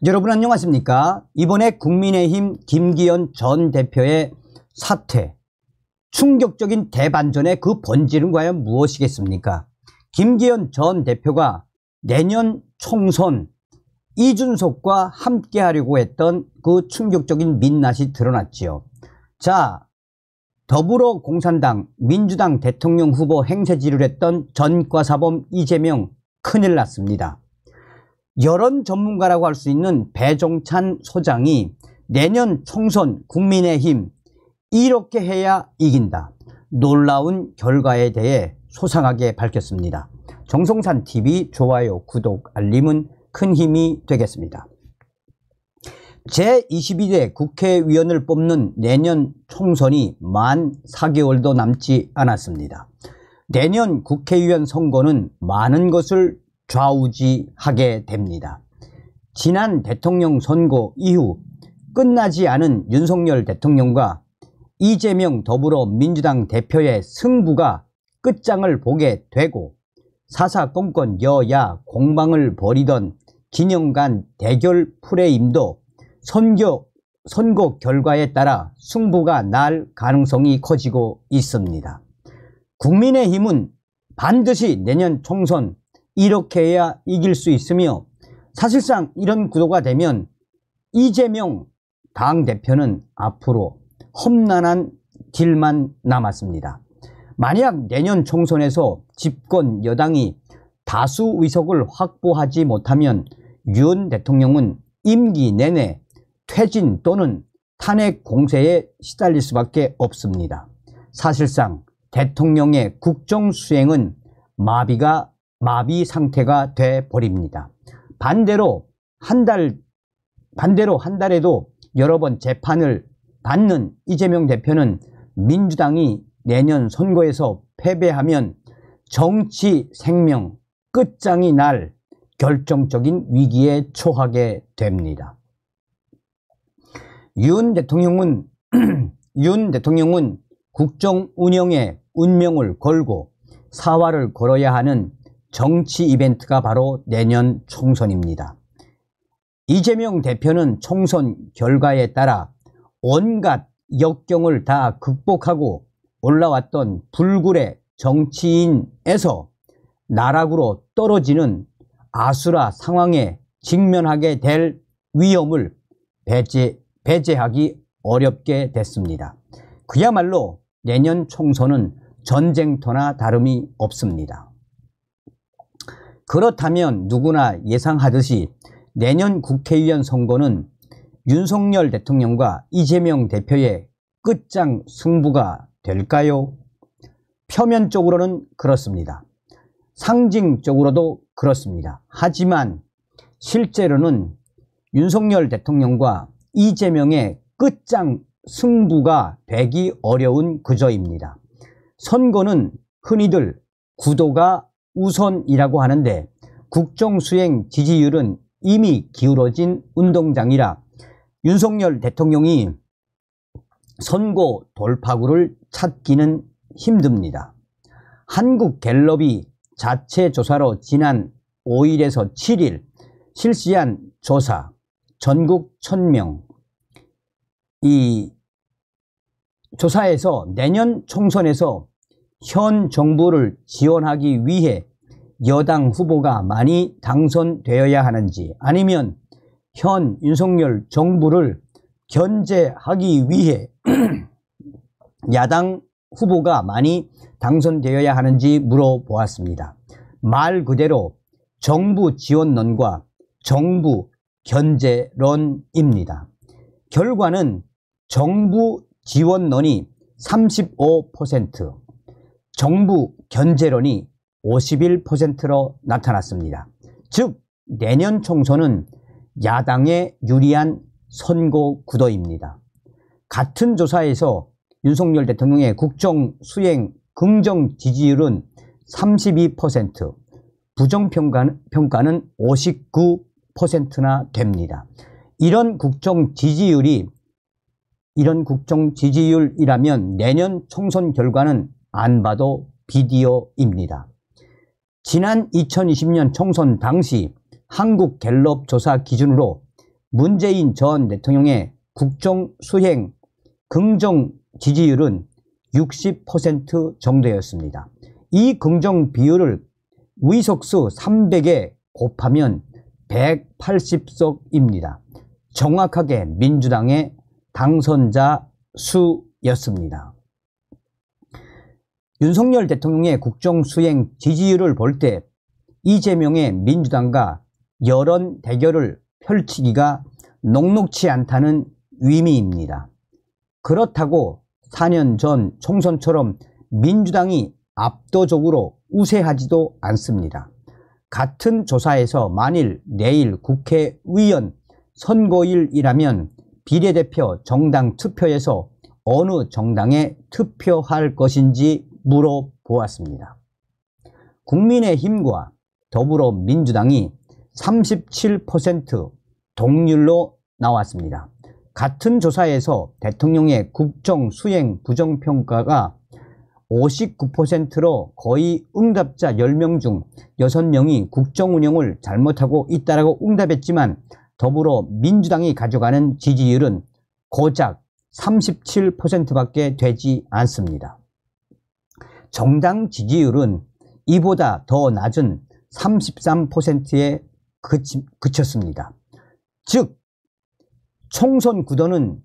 여러분 안녕하십니까? 이번에 국민의힘 김기현 전 대표의 사퇴, 충격적인 대반전의 그 본질은 과연 무엇이겠습니까? 김기현 전 대표가 내년 총선 이준석과 함께 하려고 했던 그 충격적인 민낯이 드러났지요. 자, 더불어공산당, 민주당 대통령 후보 행세지를 했던 전과사범 이재명 큰일 났습니다. 여론 전문가라고 할 수 있는 배종찬 소장이 내년 총선 국민의힘 이렇게 해야 이긴다, 놀라운 결과에 대해 소상하게 밝혔습니다. 정성산TV 좋아요, 구독, 알림은 큰 힘이 되겠습니다. 제22대 국회의원을 뽑는 내년 총선이 만 4개월도 남지 않았습니다. 내년 국회의원 선거는 많은 것을 좌우지하게 됩니다. 지난 대통령 선거 이후 끝나지 않은 윤석열 대통령과 이재명 더불어민주당 대표의 승부가 끝장을 보게 되고 사사건건 여야 공방을 벌이던 진영간 대결 프레임도 선거 결과에 따라 승부가 날 가능성이 커지고 있습니다. 국민의힘은 반드시 내년 총선 이렇게 해야 이길 수 있으며, 사실상 이런 구도가 되면 이재명 당대표는 앞으로 험난한 길만 남았습니다. 만약 내년 총선에서 집권 여당이 다수 의석을 확보하지 못하면 윤 대통령은 임기 내내 퇴진 또는 탄핵 공세에 시달릴 수밖에 없습니다. 사실상 대통령의 국정 수행은 마비 상태가 돼 버립니다. 반대로 한 달에도 여러 번 재판을 받는 이재명 대표는 민주당이 내년 선거에서 패배하면 정치 생명 끝장이 날 결정적인 위기에 처하게 됩니다. 윤 대통령은 국정 운영에 운명을 걸고 사활을 걸어야 하는 정치 이벤트가 바로 내년 총선입니다. 이재명 대표는 총선 결과에 따라 온갖 역경을 다 극복하고 올라왔던 불굴의 정치인에서 나락으로 떨어지는 아수라 상황에 직면하게 될 위험을 배제하기 어렵게 됐습니다. 그야말로 내년 총선은 전쟁터나 다름이 없습니다. 그렇다면 누구나 예상하듯이 내년 국회의원 선거는 윤석열 대통령과 이재명 대표의 끝장 승부가 될까요? 표면적으로는 그렇습니다. 상징적으로도 그렇습니다. 하지만 실제로는 윤석열 대통령과 이재명의 끝장 승부가 되기 어려운 구조입니다. 선거는 흔히들 구도가 우선이라고 하는데 국정수행 지지율은 이미 기울어진 운동장이라 윤석열 대통령이 선거 돌파구를 찾기는 힘듭니다. 한국갤럽이 자체 조사로 지난 5일에서 7일 실시한 조사, 전국 1000명, 이 조사에서 내년 총선에서 현 정부를 지원하기 위해 여당 후보가 많이 당선되어야 하는지, 아니면 현 윤석열 정부를 견제하기 위해 야당 후보가 많이 당선되어야 하는지 물어보았습니다. 말 그대로 정부 지원론과 정부 견제론입니다. 결과는 정부 지원론이 35%, 정부 견제론이 51%로 나타났습니다. 즉 내년 총선은 야당에 유리한 선거 구도입니다. 같은 조사에서 윤석열 대통령의 국정 수행 긍정 지지율은 32%, 부정평가는 59%나 됩니다. 이런 국정 지지율이라면 내년 총선 결과는 안 봐도 비디오입니다. 지난 2020년 총선 당시 한국갤럽 조사 기준으로 문재인 전 대통령의 국정 수행 긍정 지지율은 60% 정도였습니다. 이 긍정 비율을 의석수 300에 곱하면 180석입니다. 정확하게 민주당의 당선자 수였습니다. 윤석열 대통령의 국정 수행 지지율을 볼 때 이재명의 민주당과 여론 대결을 펼치기가 녹록치 않다는 의미입니다. 그렇다고 4년 전 총선처럼 민주당이 압도적으로 우세하지도 않습니다. 같은 조사에서 만일 내일 국회의원 선거일이라면 비례대표 정당 투표에서 어느 정당에 투표할 것인지 물어보았습니다. 국민의힘과 더불어민주당이 37% 동률로 나왔습니다. 같은 조사에서 대통령의 국정 수행 부정평가가 59%로 거의 응답자 10명 중 6명이 국정 운영을 잘못하고 있다고 응답했지만 더불어민주당이 가져가는 지지율은 고작 37%밖에 되지 않습니다. 정당 지지율은 이보다 더 낮은 33%에 그쳤습니다. 즉 총선 구도는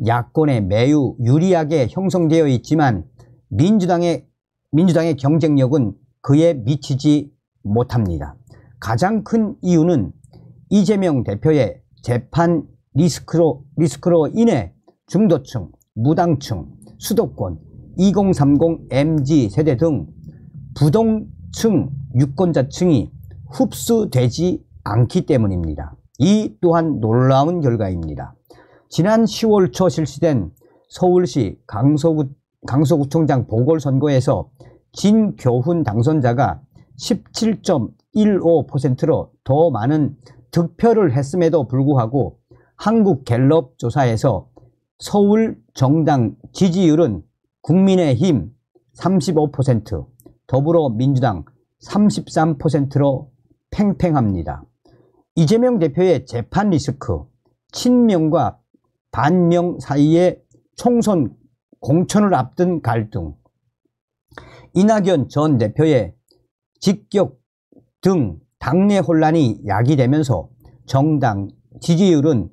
야권에 매우 유리하게 형성되어 있지만 민주당의 경쟁력은 그에 미치지 못합니다. 가장 큰 이유는 이재명 대표의 재판 리스크로 인해 중도층, 무당층, 수도권, 2030 MZ세대 등 부동층 유권자층이 흡수되지 않기 때문입니다. 이 또한 놀라운 결과입니다. 지난 10월 초 실시된 서울시 강서구청장 보궐선거에서 진교훈 당선자가 17.15%로 더 많은 득표를 했음에도 불구하고 한국갤럽 조사에서 서울 정당 지지율은 국민의힘 35%, 더불어민주당 33%로 팽팽합니다. 이재명 대표의 재판 리스크, 친명과 반명 사이의 총선 공천을 앞둔 갈등, 이낙연 전 대표의 직격 등 당내 혼란이 야기되면서 정당 지지율은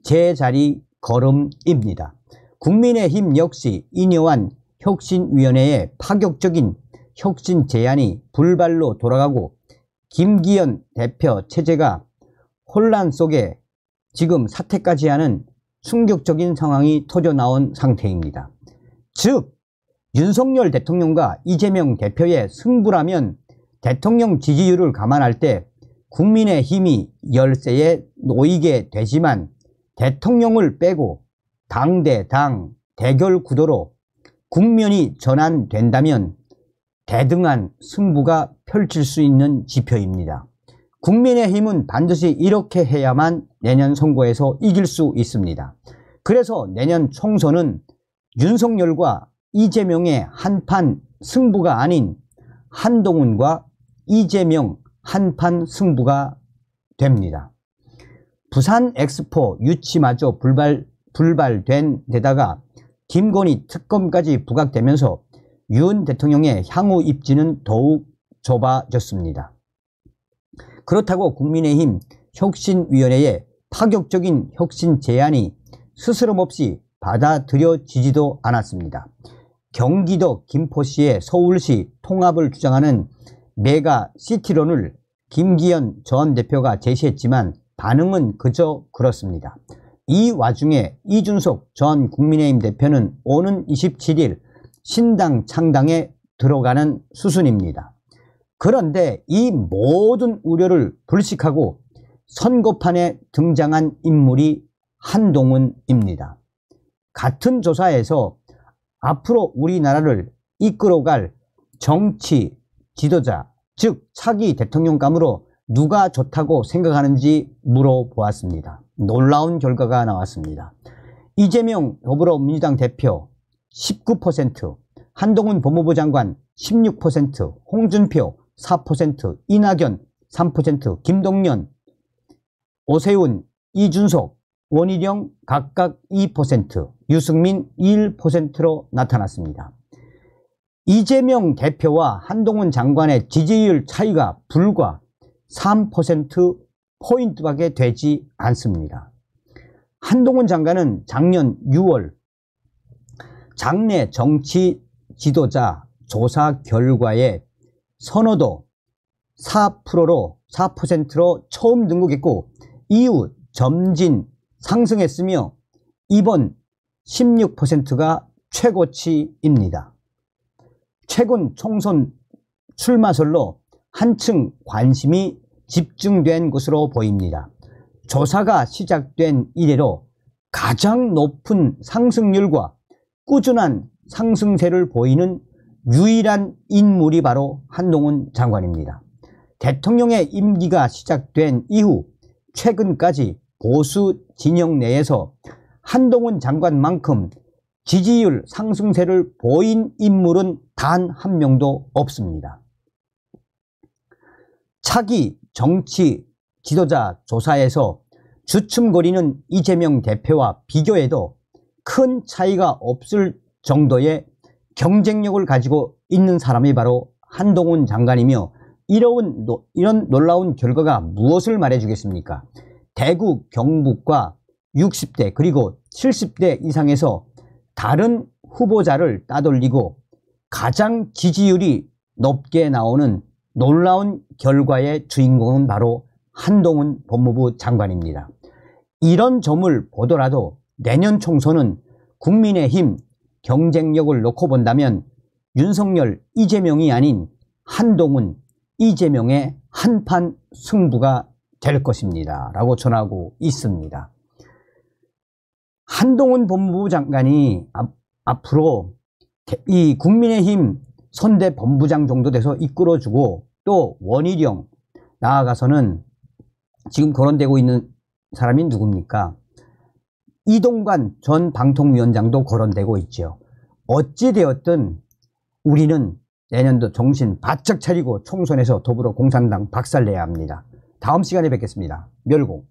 제자리 걸음입니다. 국민의힘 역시 인요한 혁신위원회의 파격적인 혁신 제안이 불발로 돌아가고 김기현 대표 체제가 혼란 속에 지금 사퇴까지 하는 충격적인 상황이 터져나온 상태입니다. 즉 윤석열 대통령과 이재명 대표의 승부라면 대통령 지지율을 감안할 때 국민의힘이 열세에 놓이게 되지만 대통령을 빼고 당대당 대결 구도로 국면이 전환된다면 대등한 승부가 펼칠 수 있는 지표입니다. 국민의힘은 반드시 이렇게 해야만 내년 선거에서 이길 수 있습니다. 그래서 내년 총선은 윤석열과 이재명의 한판 승부가 아닌 한동훈과 이재명 한판 승부가 됩니다. 부산 엑스포 유치마저 불발된 데다가 김건희 특검까지 부각되면서 윤 대통령의 향후 입지는 더욱 좁아졌습니다. 그렇다고 국민의힘 혁신위원회의 파격적인 혁신 제안이 스스럼없이 받아들여지지도 않았습니다. 경기도 김포시의 서울시 통합을 주장하는 메가시티론을 김기현 전 대표가 제시했지만 반응은 그저 그렇습니다. 이 와중에 이준석 전 국민의힘 대표는 오는 27일 신당 창당에 들어가는 수순입니다. 그런데 이 모든 우려를 불식하고 선거판에 등장한 인물이 한동훈입니다. 같은 조사에서 앞으로 우리나라를 이끌어갈 정치 지도자, 즉 차기 대통령감으로 누가 좋다고 생각하는지 물어보았습니다. 놀라운 결과가 나왔습니다. 이재명 더불어민주당 대표 19%, 한동훈 법무부 장관 16%, 홍준표 4%, 이낙연 3%, 김동연, 오세훈 이준석, 원희룡 각각 2%, 유승민 1%로 나타났습니다. 이재명 대표와 한동훈 장관의 지지율 차이가 불과 3%포인트밖에 되지 않습니다. 한동훈 장관은 작년 6월 장내 정치 지도자 조사 결과에 선호도 4%로 처음 등극했고 이후 점진 상승했으며 이번 16%가 최고치입니다. 최근 총선 출마설로 한층 관심이 집중된 것으로 보입니다. 조사가 시작된 이래로 가장 높은 상승률과 꾸준한 상승세를 보이는 유일한 인물이 바로 한동훈 장관입니다. 대통령의 임기가 시작된 이후 최근까지 보수 진영 내에서 한동훈 장관만큼 지지율 상승세를 보인 인물은 단 한 명도 없습니다. 차기 정치 지도자 조사에서 주춤거리는 이재명 대표와 비교해도 큰 차이가 없을 정도의 경쟁력을 가지고 있는 사람이 바로 한동훈 장관이며 이런 놀라운 결과가 무엇을 말해주겠습니까? 대구 경북과 60대 그리고 70대 이상에서 다른 후보자를 따돌리고 가장 지지율이 높게 나오는 놀라운 결과의 주인공은 바로 한동훈 법무부 장관입니다. 이런 점을 보더라도 내년 총선은 국민의힘 경쟁력을 놓고 본다면 윤석열, 이재명이 아닌 한동훈, 이재명의 한판 승부가 될 것입니다. 라고 전하고 있습니다. 한동훈 법무부 장관이 앞으로 이 국민의힘 선대 본부장 정도 돼서 이끌어주고 또 원희룡 나아가서는 지금 거론되고 있는 사람이 누굽니까? 이동관 전 방통위원장도 거론되고 있죠. 어찌되었든 우리는 내년도 정신 바짝 차리고 총선에서 더불어 공산당 박살내야 합니다. 다음 시간에 뵙겠습니다. 멸공.